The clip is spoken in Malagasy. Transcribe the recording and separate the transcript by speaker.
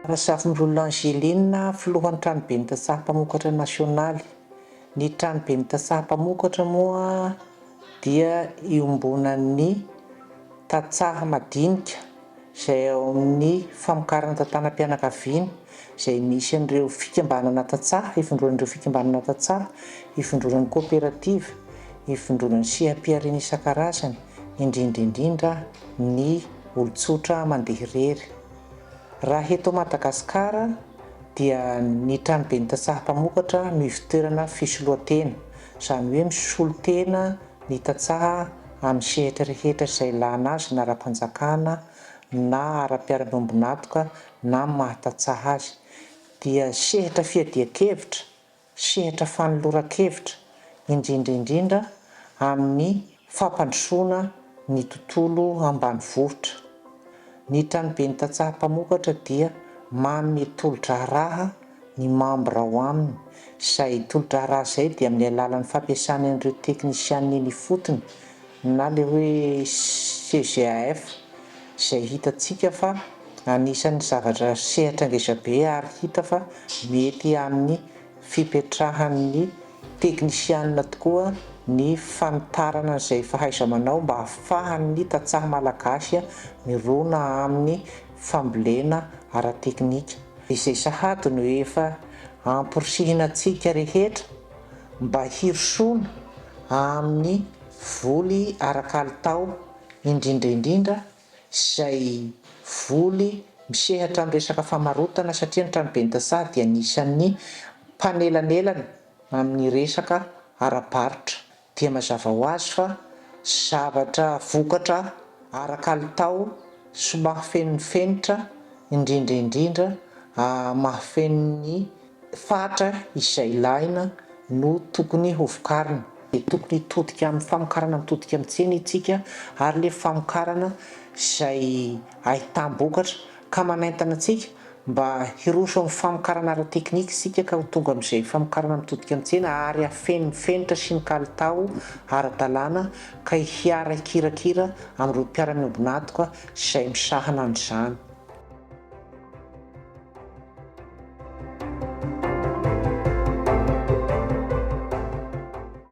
Speaker 1: Rasafin'ny Roland Angeline, filohan'ny tranoben'ny tantsaha-mpamokatra nasionaly. Ny tranoben'ny tantsaha-mpamokatra moa dia iombonan'ny tantsaha madinika izay ao amin'ny famokarana tantanam-pianakaviana izay misy an'ireo fikambanana tantsaha, ifindronan'ireo fikambanana tantsaha, ifindronan'ny coopérative, ifindronan'ny seha-piariana isan-karazany, indrindraindrindra ny olon-tsotra mandeha irery. Raha eto Madagasikara dia ny tranoben'ny tantsaha-mpamokatra no ivon-toerana fisolohan-tena, izany hoe misolo-tena ny tantsaha amin'ny sehatra rehetra izay ilana azy na ara-panjakana na ara-piara-miombonatoka na maha-tantsaha azy. Dia sehatra fiadian-kevitra, sehatra fanoloran-kevitra, indrindraindrindra amin'ny fampandrosoana ny tontolo ambanivohitra. Ny tranoben'ny tantsaha-mpamokatra dia manome tolo-draharaha ny membre ao aminy. Izay tolo-draharaha izay dia amin'ny alalan'ny fampiasany an'ireo teknisianina eny ifotony na ilay hoe CGAF izay hitantsika fa anisan'ny zavatra sehatra ngezabe ary hita fa mety amin'ny fipetrahan'ny teknisianina tokoa ny fanitarana izay fahaiza-manao mba ahafahan'ny tantsaha malagasy mirona amin'ny fambolena ara-teknika. Izay sahady no efa amporisihina antsika rehetra mba hirosoana amin'ny voly ara-kalitao, indrindraindrindra izay voly misehatra amin'ny resaka famarotana satria ny tranoben'ny tantsaha dia anisan'ny mpanelanelana amin'ny resaka ara-barotra. Dia mazava ho azy fa zavatra vokatra ara-kalitao sy mahafenifenitra, indrindraindrindra mahafeno ny fatra izay ilaina no tokony ho vokarina. Dia tokony hitodika amin'ny famokarana mitodika amin'ny tsena isika ary ilay famokarana izay ahitam-bokatra ka manaintana antsika mba hiroso amin'ny famokarana ara-teknika isika ka ho tonga amin'izay famokarana mitodika amin'ny tsena ary hafenifenitra sy ny kalitao ara-dalàna ka hiara hikirakira amin'ireo mpiara-miombonatoka izay misahana an'izany.